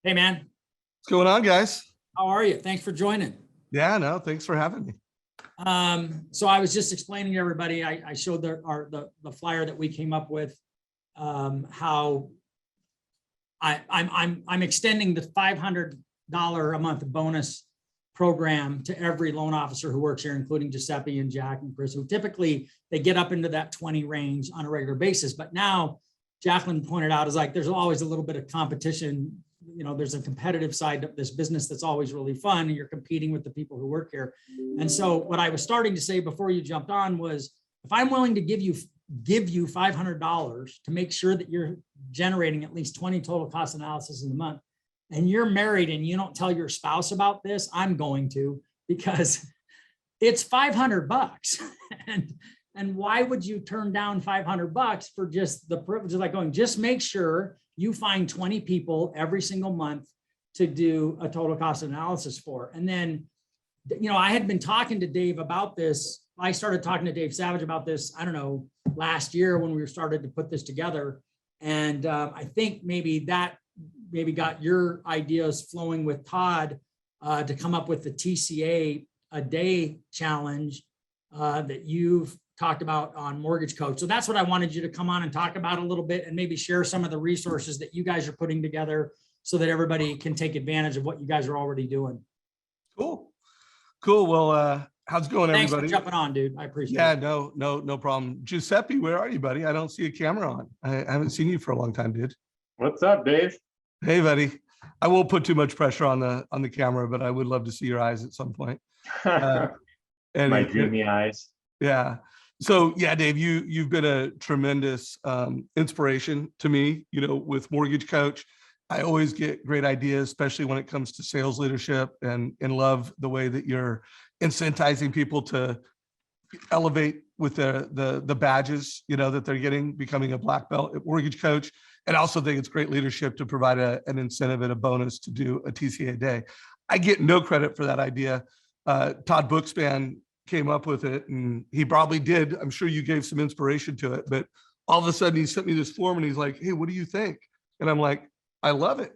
Hey, man. What's going on, guys? How are you? Thanks for joining. Yeah, no, thanks for having me. So I was just explaining to everybody, I showed the flyer that we came up with, how I'm extending the $500 a month bonus program to every loan officer who works here, including Giuseppe and Jack and Chris, who typically they get up into that 20 range on a regular basis. But now Jacqueline pointed out is like, there's always a little bit of competition. You know, there's a competitive side to this business that's always really fun, and you're competing with the people who work here. And so what I was starting to say before you jumped on was, if I'm willing to give you $500 to make sure that you're generating at least 20 total cost analysis in a month, and you're married and you don't tell your spouse about this, I'm going to, because it's $500. And why would you turn down $500 for just the privilege of like going, just make sure you find 20 people every single month to do a total cost analysis for. And then, you know, I had been talking to Dave about this. I started talking to Dave Savage about this, I don't know, last year when we started to put this together. And I think maybe got your ideas flowing with Todd to come up with the TCA a day challenge that you've talked about on Mortgage Coach. So that's what I wanted you to come on and talk about a little bit, and maybe share some of the resources that you guys are putting together so that everybody can take advantage of what you guys are already doing. Cool. Well, how's it going, Thanks everybody? for jumping on, dude. I appreciate it. Yeah, no problem. Giuseppe, where are you, buddy? I don't see a camera on. I haven't seen you for a long time, dude. What's up, Dave? Hey, buddy. I won't put too much pressure on the camera, but I would love to see your eyes at some point. And my dreamy eyes. Yeah. So yeah, Dave, you've been a tremendous inspiration to me, you know, with Mortgage Coach. I always get great ideas, especially when it comes to sales leadership, and love the way that you're incentivizing people to elevate with the badges, you know, that they're getting, becoming a black belt at Mortgage Coach. And I also think it's great leadership to provide an incentive and a bonus to do a TCA day. I get no credit for that idea. Todd Bookspan came up with it, and he probably did. I'm sure you gave some inspiration to it, but all of a sudden he sent me this form and he's like, hey, what do you think? And I'm like, I love it.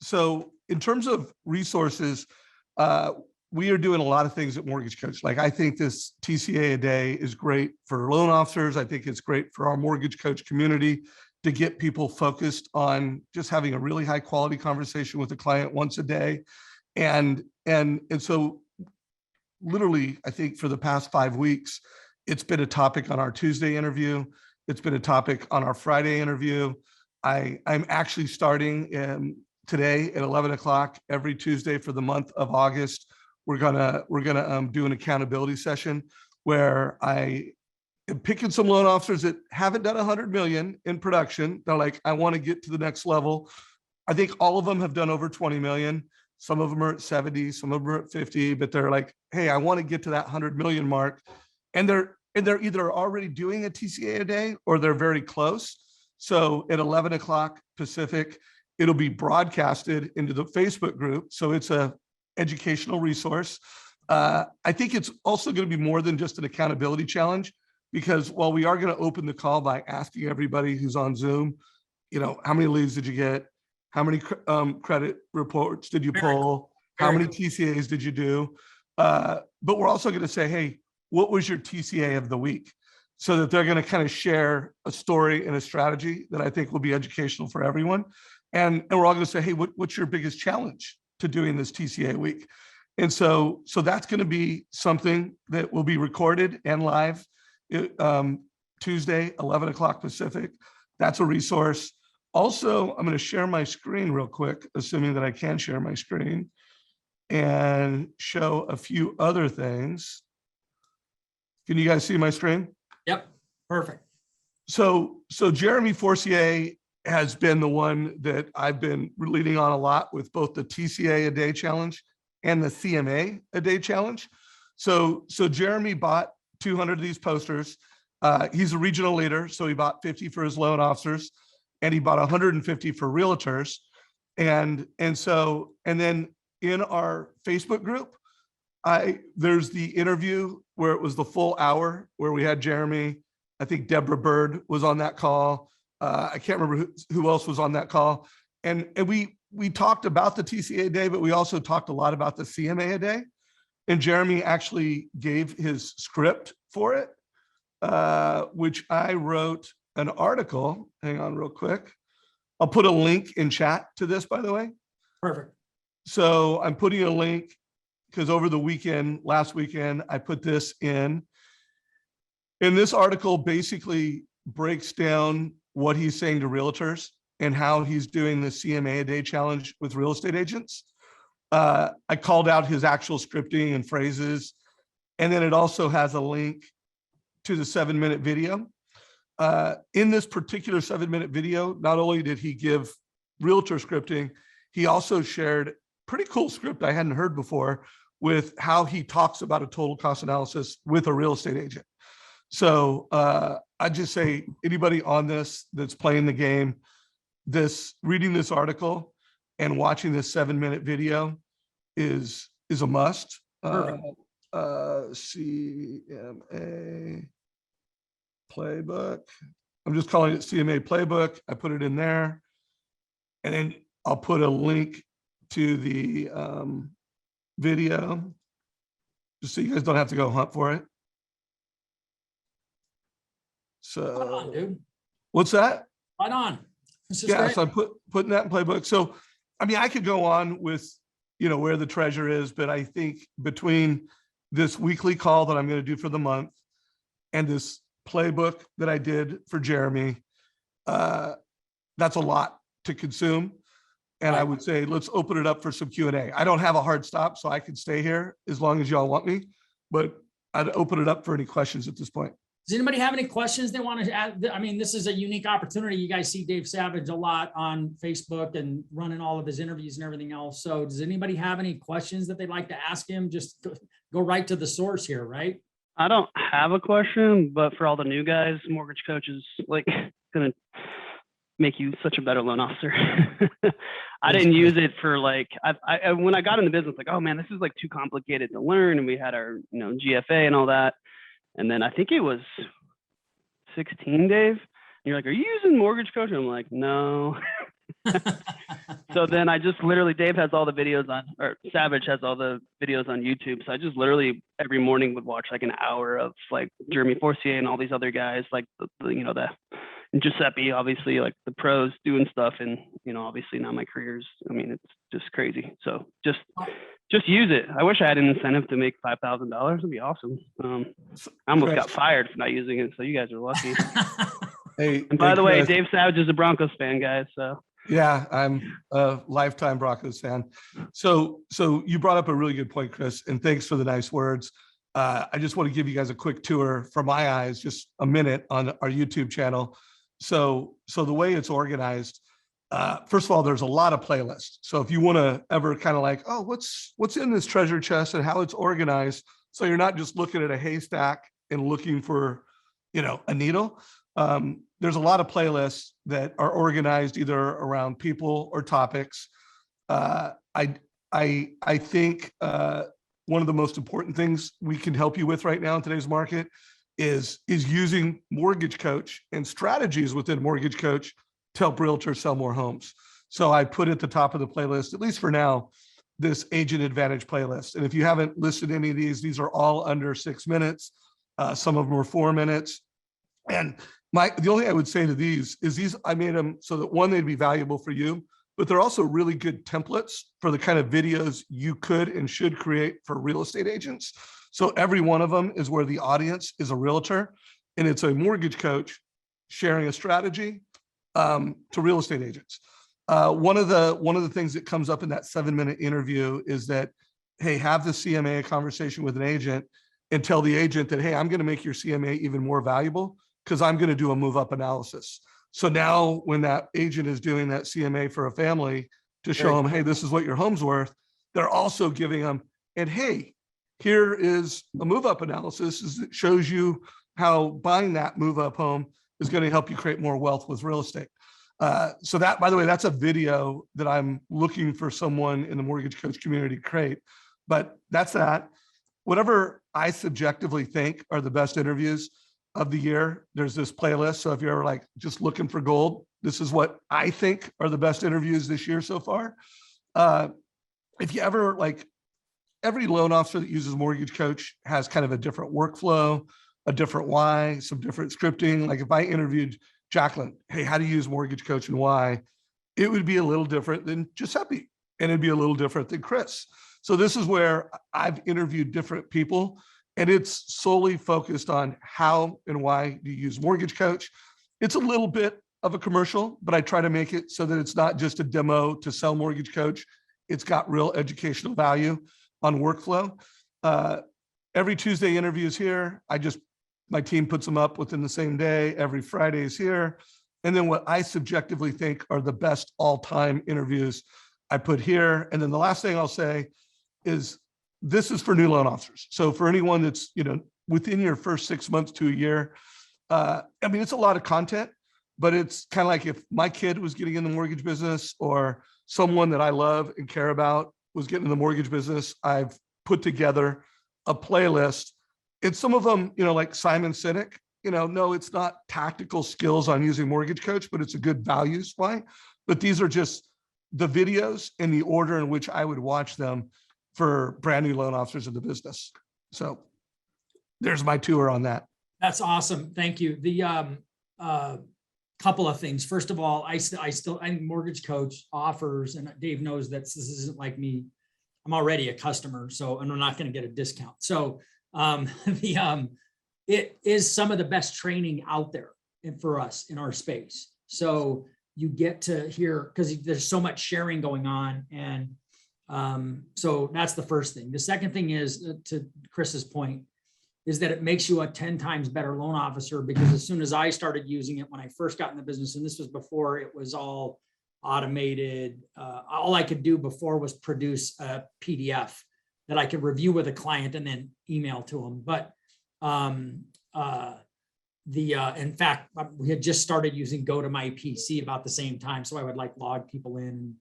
So in terms of resources, we are doing a lot of things at Mortgage Coach. Like, I think this TCA a day is great for loan officers. I think it's great for our Mortgage Coach community to get people focused on just having a really high quality conversation with the client once a day. And so literally, I think for the past 5 weeks, it's been a topic on our Tuesday interview. It's been a topic on our Friday interview. I'm actually starting today at 11 o'clock every Tuesday for the month of August. We're gonna do an accountability session where I am picking some loan officers that haven't done 100 million in production. They're like, I want to get to the next level. I think all of them have done over 20 million. Some of them are at 70, some of them are at 50, but they're like, hey, I want to get to that 100 million mark. And they're either already doing a TCA a day or they're very close. So at 11 o'clock Pacific, it'll be broadcasted into the Facebook group. So it's a educational resource. I think it's also going to be more than just an accountability challenge, because while we are going to open the call by asking everybody who's on Zoom, you know, how many leads did you get? How many credit reports did you pull? How many TCAs did you do? But we're also going to say, hey, what was your TCA of the week? So that they're going to kind of share a story and a strategy that I think will be educational for everyone. And we're all going to say, hey, what's your biggest challenge to doing this TCA week? And so that's going to be something that will be recorded and live Tuesday, 11 o'clock Pacific. That's a resource. Also, I'm going to share my screen real quick, assuming that I can share my screen, and show a few other things. Can you guys see my screen? Yep, perfect. So Jeremy Forcier has been the one that I've been leading on a lot with both the TCA a day challenge and the CMA a day challenge. So Jeremy bought 200 of these posters. He's a regional leader, so he bought 50 for his loan officers, and he bought 150 for realtors. And then in our Facebook group, there's the interview where it was the full hour where we had Jeremy. I think Deborah Bird was on that call. I can't remember who else was on that call. And we we talked about the TCA a day, but we also talked a lot about the CMA a day. And Jeremy actually gave his script for it, which I wrote an article. Hang on real quick. I'll put a link in chat to this, by the way. Perfect. So I'm putting a link because over the weekend, last weekend, I put this in. And this article basically breaks down what he's saying to realtors and how he's doing the CMA a day challenge with real estate agents. I called out his actual scripting and phrases. And then it also has a link to the 7-minute video. In this particular 7-minute video, not only did he give realtor scripting, he also shared pretty cool script I hadn't heard before with how he talks about a total cost analysis with a real estate agent. So I just say anybody on this that's playing the game, reading this article and watching this 7-minute video is a must. CMA playbook. I'm just calling it CMA playbook. I put it in there, and then I'll put a link to the video just so you guys don't have to go hunt for it. So, Right on, dude. what's that? Right on. This is Yeah, great. so I'm putting that in playbook. So, I mean, I could go on with, where the treasure is, but I think between this weekly call that I'm going to do for the month and this playbook that I did for Jeremy, that's a lot to consume. And I Right. would say, let's open it up for some Q&A. I don't have a hard stop, so I can stay here as long as y'all want me, but I'd open it up for any questions at this point. Does anybody have any questions they want to add? I mean, this is a unique opportunity. You guys see Dave Savage a lot on Facebook and running all of his interviews and everything else. So does anybody have any questions that they'd like to ask him? Just go right to the source here, right? I don't have a question, but for all the new guys, mortgage coach is like gonna make you such a better loan officer. I didn't use it for like I when I got in the business, like, oh man, this is like too complicated to learn, and we had our GFA and all that, and then I think it was 16, Dave. And you're like, are you using mortgage coach? And I'm like, no. So then I just literally, Dave has all the videos on, or Savage has all the videos on YouTube. So I just literally every morning would watch like an hour of like Jeremy Forcier and all these other guys, like and Giuseppe, obviously, like the pros doing stuff. And, obviously now my career's, I mean, it's just crazy. So just use it. I wish I had an incentive to make $5,000. It'd be awesome. I almost got fired for not using it. So you guys are lucky. Hey, And by the way, Chris. Dave Savage is a Broncos fan, guys. So Yeah, I'm a lifetime Broncos fan. So you brought up a really good point, Chris, and thanks for the nice words. I just want to give you guys a quick tour from my eyes, just a minute on our YouTube channel. So the way it's organized, first of all, there's a lot of playlists. So if you want to ever kind of like, oh, what's in this treasure chest and how it's organized, so you're not just looking at a haystack and looking for, a needle. There's a lot of playlists that are organized either around people or topics. I think one of the most important things we can help you with right now in today's market is using Mortgage Coach and strategies within Mortgage Coach to help realtors sell more homes. So I put at the top of the playlist, at least for now, this Agent Advantage playlist. And if you haven't listened to any of these are all under 6 minutes. Some of them are 4 minutes. And the only thing I would say to these is I made them so that one, they'd be valuable for you, but they're also really good templates for the kind of videos you could and should create for real estate agents. So every one of them is where the audience is a realtor, and it's a mortgage coach sharing a strategy to real estate agents. One of the things that comes up in that 7-minute interview is that, hey, have the CMA conversation with an agent and tell the agent that, hey, I'm going to make your CMA even more valuable because I'm going to do a move up analysis. So now when that agent is doing that CMA for a family to show them, hey, this is what your home's worth, they're also giving them, and hey, here is a move up analysis that shows you how buying that move up home is going to help you create more wealth with real estate. So that, by the way, that's a video that I'm looking for someone in the mortgage coach community to create, but that's that. Whatever I subjectively think are the best interviews of the year, there's this playlist. So if you're ever like just looking for gold, this is what I think are the best interviews this year so far. If you ever like, every loan officer that uses Mortgage Coach has kind of a different workflow, a different why, some different scripting. Like if I interviewed Jacqueline, hey, how do you use Mortgage Coach and why? It would be a little different than Giuseppe, and it'd be a little different than Chris. So this is where I've interviewed different people, and it's solely focused on how and why do you use Mortgage Coach. It's a little bit of a commercial, but I try to make it so that it's not just a demo to sell Mortgage Coach. It's got real educational value on workflow. Every Tuesday interviews here. My team puts them up within the same day. Every Friday is here. And then what I subjectively think are the best all-time interviews I put here. And then the last thing I'll say is this is for new loan officers. So for anyone that's, within your first 6 months to a year, it's a lot of content, but it's kind of like if my kid was getting in the mortgage business or someone that I love and care about was getting in the mortgage business, I've put together a playlist. And some of them, like Simon Sinek, no, it's not tactical skills on using Mortgage Coach, but it's a good values play. But these are just the videos in the order in which I would watch them for brand new loan officers in the business. So there's my tour on that. That's awesome. Thank you. The couple of things. First of all, I think Mortgage Coach offers, and Dave knows that this isn't like me. I'm already a customer, and I'm not going to get a discount. So it is some of the best training out there for us in our space. So you get to hear, because there's so much sharing going on. And so that's the first thing. The second thing is, to Chris's point, is that it makes you a 10 times better loan officer, because as soon as I started using it when I first got in the business, and this was before it was all automated, all I could do before was produce a PDF that I could review with a client and then email to them. But in fact, we had just started using Go to My PC about the same time. So I would log people in.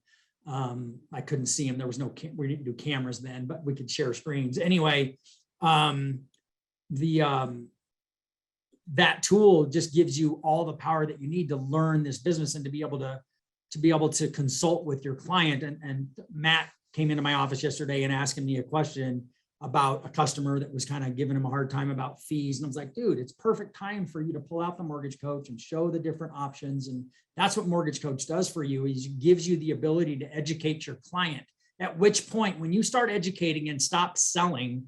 I couldn't see them. There was we didn't do cameras then, but we could share screens. Anyway, that tool just gives you all the power that you need to learn this business and to be able to consult with your client. And Matt came into my office yesterday and asking me a question about a customer that was kind of giving him a hard time about fees. And I was like, dude, it's perfect time for you to pull out the Mortgage Coach and show the different options. And that's what Mortgage Coach does for you, is gives you the ability to educate your client. At which point, when you start educating and stop selling,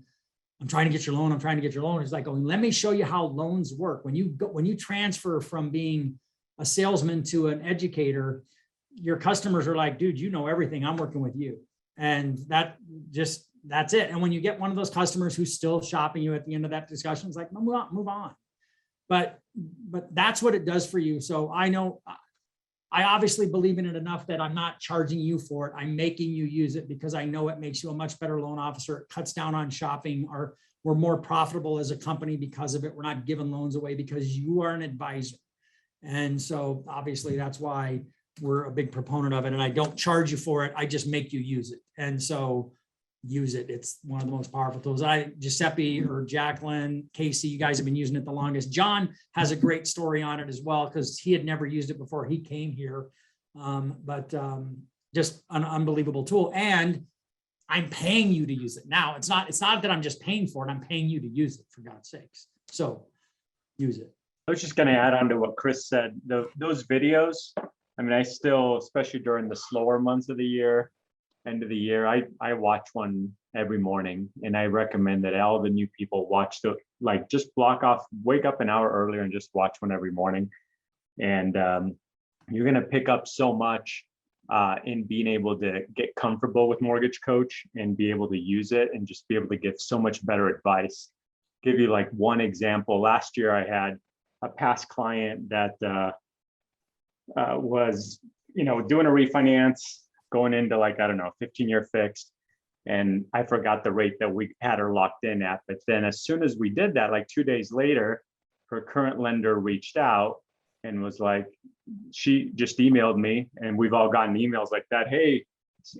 I'm trying to get your loan, I'm trying to get your loan, it's like, let me show you how loans work. When you transfer from being a salesman to an educator, your customers are like, dude, you know everything, I'm working with you. And that's it. And when you get one of those customers who's still shopping you at the end of that discussion, it's like, move on. But that's what it does for you. So I know, I obviously believe in it enough that I'm not charging you for it. I'm making you use it because I know it makes you a much better loan officer. It cuts down on shopping. We're more profitable as a company because of it. We're not giving loans away because you are an advisor. And so obviously that's why we're a big proponent of it. And I don't charge you for it. I just make you use it. And so use it. It's one of the most powerful tools. Giuseppe or Jacqueline, Casey, you guys have been using it the longest. John has a great story on it as well, because he had never used it before he came here. Just an unbelievable tool. And I'm paying you to use it. Now, it's not that I'm just paying for it. I'm paying you to use it, for God's sakes. So use it. I was just going to add on to what Chris said. Those videos, I still, especially during the slower months of the year, end of the year, I watch one every morning, and I recommend that all the new people watch just block off, wake up an hour earlier and just watch one every morning. And you're going to pick up so much in being able to get comfortable with Mortgage Coach and be able to use it and just be able to give so much better advice. Give you one example. Last year I had a past client that was, doing a refinance, going into 15-year fixed. And I forgot the rate that we had her locked in at. But then as soon as we did that, 2 days later, her current lender reached out and was like, she just emailed me, and we've all gotten emails like that. Hey,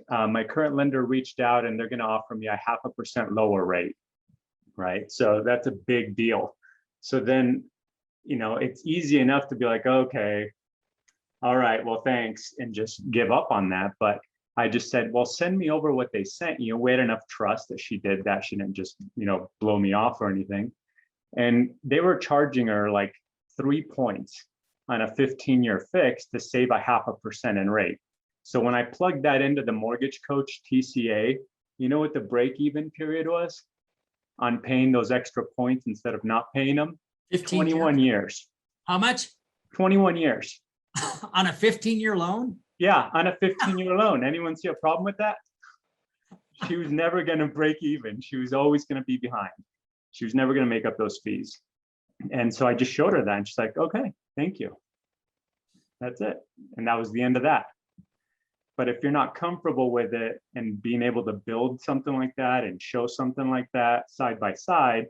my current lender reached out and they're going to offer me a 0.5% lower rate. Right. So that's a big deal. So then, it's easy enough to be like, okay, all right, well, thanks, and just give up on that. But I just said, well, send me over what they sent you. We had enough trust that she did that. She didn't just, blow me off or anything. And they were charging her like 3 points on a 15-year fix to save a 0.5% in rate. So when I plugged that into the Mortgage Coach TCA, you know what the break-even period was on paying those extra points instead of not paying them? 21 years. How much? 21 years. On a 15-year loan? Yeah, on a 15-year loan. Anyone see a problem with that? She was never going to break even. She was always going to be behind. She was never going to make up those fees. And so I just showed her that, and she's like, okay, thank you. That's it. And that was the end of that. But if you're not comfortable with it and being able to build something like that and show something like that side by side,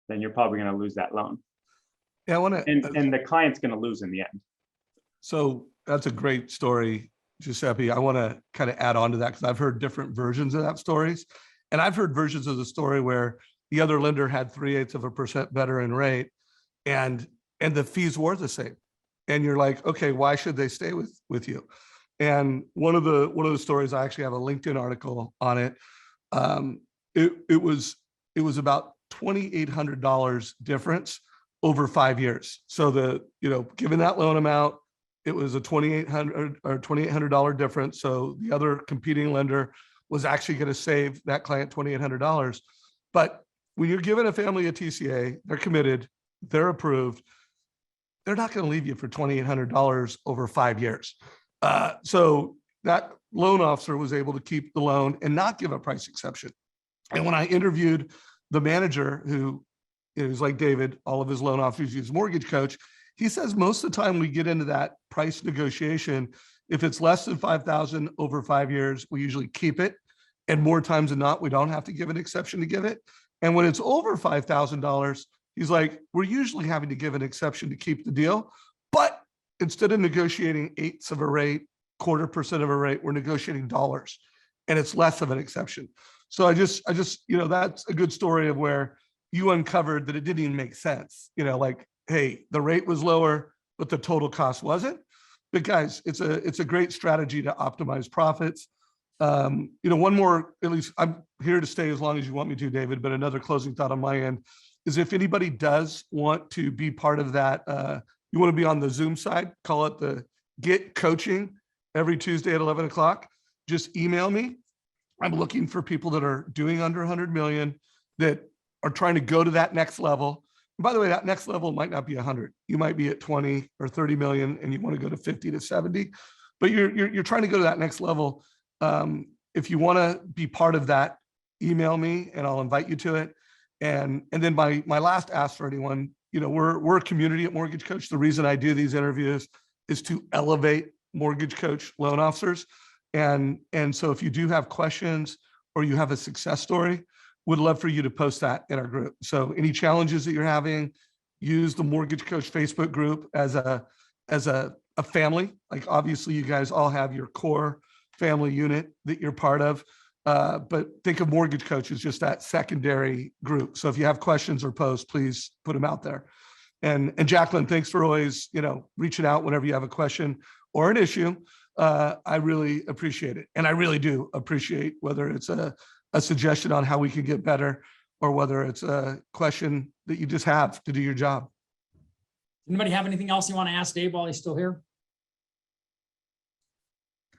then you're probably going to lose that loan. Yeah, I want to, And the client's going to lose in the end. so that's a great story, Giuseppe. I want to kind of add on to that because I've heard different versions of that stories. And I've heard versions of the story where the other lender had 0.3% better in rate and the fees were the same. And you're like, okay, why should they stay with you? And one of the stories, I actually have a LinkedIn article on it. It was about $2,800 difference over 5 years. So given that loan amount, it was a $2,800 difference. So the other competing lender was actually going to save that client $2,800. But when you're giving a family a TCA, they're committed, they're approved, they're not going to leave you for $2,800 over 5 years. So that loan officer was able to keep the loan and not give a price exception. And when I interviewed the manager, who is like David, all of his loan officers use Mortgage Coach, he says most of the time we get into that price negotiation, if it's less than $5,000 over 5 years, we usually keep it. And more times than not, we don't have to give an exception to give it. And when it's over $5,000, he's like, we're usually having to give an exception to keep the deal. But instead of negotiating 1/8 of a rate, 1/4% of a rate, we're negotiating dollars, and it's less of an exception. So I just, that's a good story of where you uncovered that it didn't even make sense. Like, hey, the rate was lower, but the total cost wasn't. But guys, it's a great strategy to optimize profits. One more, at least I'm here to stay as long as you want me to, David, but another closing thought on my end is if anybody does want to be part of that, you want to be on the Zoom side, call it the Get Coaching every Tuesday at 11 o'clock. Just email me. I'm looking for people that are doing under 100 million that are trying to go to that next level. And by the way, that next level might not be 100. You might be at 20 or 30 million and you want to go to 50 to 70, but you're trying to go to that next level. If you want to be part of that, email me and I'll invite you to it. And then my last ask for anyone, we're a community at Mortgage Coach. The reason I do these interviews is to elevate Mortgage Coach loan officers. And so if you do have questions or you have a success story, would love for you to post that in our group. So any challenges that you're having, use the Mortgage Coach Facebook group as a family. Like obviously you guys all have your core family unit that you're part of. But think of Mortgage Coach as just that secondary group. So if you have questions or posts, please put them out there. And Jacqueline, thanks for always, reaching out whenever you have a question or an issue. I really appreciate it. And I really do appreciate whether it's a suggestion on how we can get better or whether it's a question that you just have to do your job. Anybody have anything else you want to ask Dave while he's still here?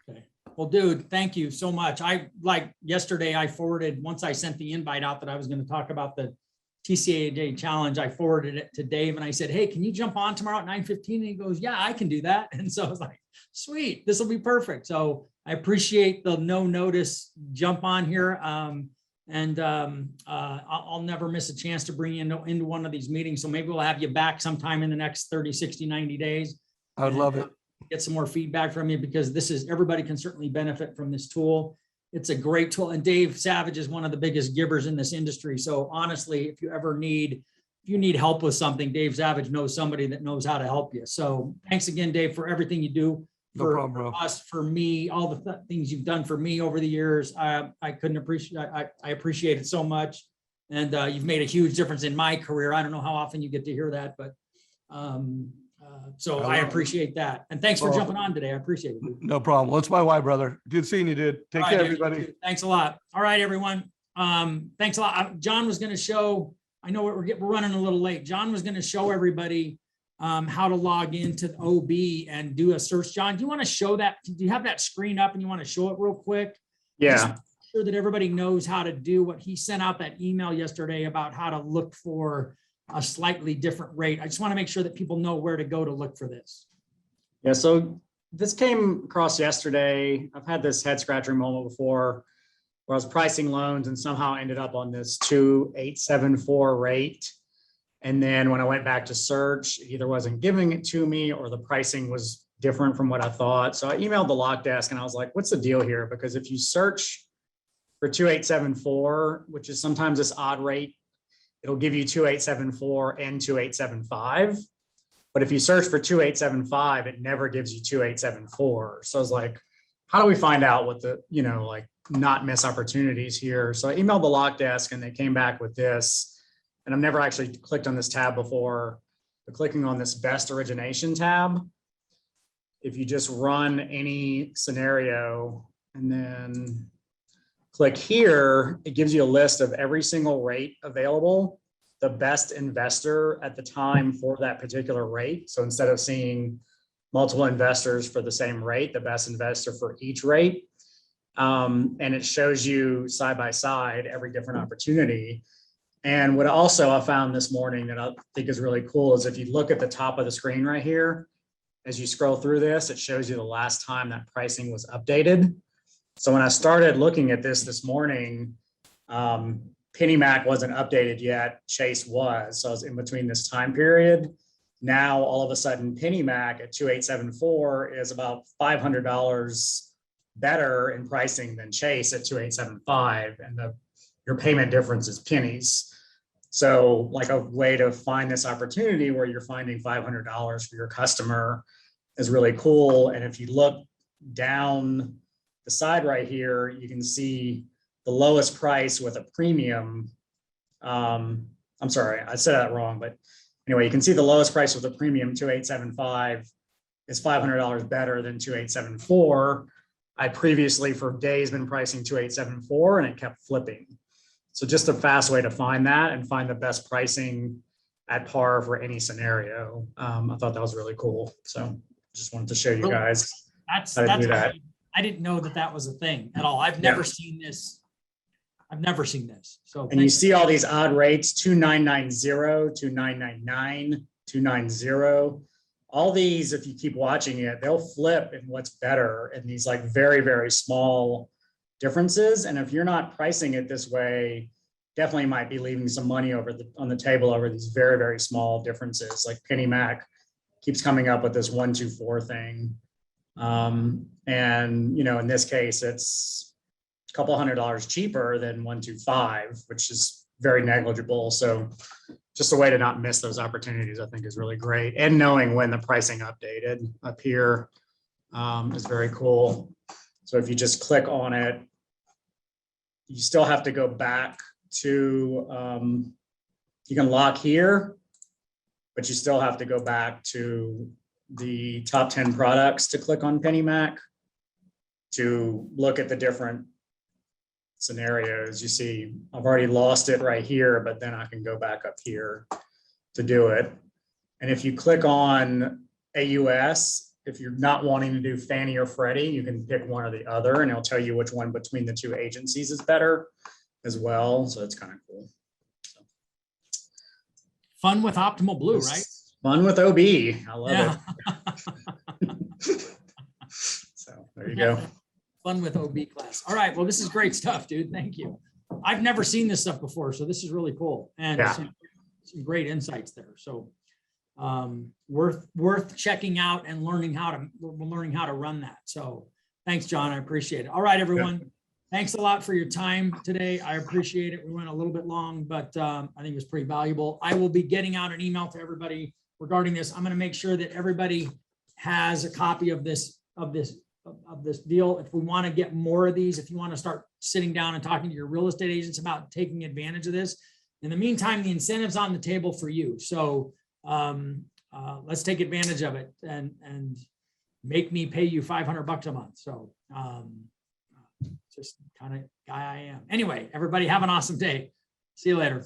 Okay. Well, dude, thank you so much. Yesterday, I forwarded, once I sent the invite out that I was going to talk about the TCA Day Challenge, I forwarded it to Dave and I said, hey, can you jump on tomorrow at 9:15? And he goes, yeah, I can do that. And so I was like, sweet, this will be perfect. So I appreciate the no notice jump on here. I'll never miss a chance to bring you into one of these meetings. So maybe we'll have you back sometime in the next 30, 60, 90 days. I would love it. Get some more feedback from you because everybody can certainly benefit from this tool. It's a great tool. And Dave Savage is one of the biggest givers in this industry. So honestly, if you need help with something, Dave Savage knows somebody that knows how to help you. So thanks again, Dave, for everything you do for us, for me, all the things you've done for me over the years. I appreciate it so much. And you've made a huge difference in my career. I don't know how often you get to hear that, but So I appreciate that. And thanks for Well, jumping on today. I appreciate it. Dude. No problem. Well, it's my why, brother. Good seeing you, dude. Take All care, right, dude. everybody. Thanks a lot. All right, everyone. Thanks a lot. John was going to show, I know we're running a little late. John was going to show everybody how to log into OB and do a search. John, do you want to show that? Do you have that screen up and you want to show it real quick? Yeah. Just sure that everybody knows how to do what he sent out that email yesterday about how to look for a slightly different rate. I just want to make sure that people know where to go to look for this. Yeah, so this came across yesterday. I've had this head scratching moment before where I was pricing loans and somehow ended up on this 2874 rate. And then when I went back to search, it either wasn't giving it to me or the pricing was different from what I thought. So I emailed the lock desk and I was like, what's the deal here? Because if you search for 2874, which is sometimes this odd rate, it'll give you 2874 and 2875. But if you search for 2875, it never gives you 2874. So I was like, how do we find out what the, like not miss opportunities here? So I emailed the lock desk and they came back with this. And I've never actually clicked on this tab before, but clicking on this best origination tab, if you just run any scenario and then click here, it gives you a list of every single rate available, the best investor at the time for that particular rate. So instead of seeing multiple investors for the same rate, the best investor for each rate. And it shows you side by side every different opportunity. And what also I found this morning that I think is really cool is if you look at the top of the screen right here, as you scroll through this, it shows you the last time that pricing was updated. So when I started looking at this morning, PennyMac wasn't updated yet, Chase was. So I was in between this time period. Now, all of a sudden, PennyMac at 2874 is about $500 better in pricing than Chase at 2875. And your payment difference is pennies. So like a way to find this opportunity where you're finding $500 for your customer is really cool. And if you look down the side right here, you can see the lowest price with a premium. I'm sorry, I said that wrong, but anyway, you can see the lowest price with a premium 2875 is $500 better than 2874. I previously for days been pricing 2874 and it kept flipping. So just a fast way to find that and find the best pricing at par for any scenario. I thought that was really cool. So just wanted to show you guys how to do that. I didn't know that was a thing at all. I've never seen this. I've never seen this. So and you see all these odd rates, 2990, 2999, 290. All these, if you keep watching it, they'll flip in what's better in these like very, very small differences. And if you're not pricing it this way, definitely might be leaving some money on the table over these very, very small differences. Like PennyMac keeps coming up with this 124 thing. And in this case, it's a couple $100 cheaper than 125, which is very negligible. So just a way to not miss those opportunities, I think is really great. And knowing when the pricing updated up here is very cool. So if you just click on it, you still have to go back to, you can lock here, but you still have to go back to the top 10 products to click on PennyMac to look at the different scenarios. You see, I've already lost it right here, but then I can go back up here to do it. And if you click on AUS, if you're not wanting to do Fannie or Freddie, you can pick one or the other and it'll tell you which one between the two agencies is better as well. So it's kind of cool. So. Fun with Optimal Blue, right? Fun with OB. I love it. So there you go. Fun with OB class. All right. Well, this is great stuff, dude. Thank you. I've never seen this stuff before, so this is really cool and some great insights there. So worth checking out and learning how to run that. So thanks, John. I appreciate it. All right, everyone. Yeah. Thanks a lot for your time today. I appreciate it. We went a little bit long, but I think it was pretty valuable. I will be getting out an email to everybody regarding this. I'm going to make sure that everybody has a copy of this deal. If we want to get more of these, if you want to start sitting down and talking to your real estate agents about taking advantage of this, in the meantime, the incentive's on the table for you. So let's take advantage of it and make me pay you $500 a month. So just kind of guy I am. Anyway, everybody have an awesome day. See you later.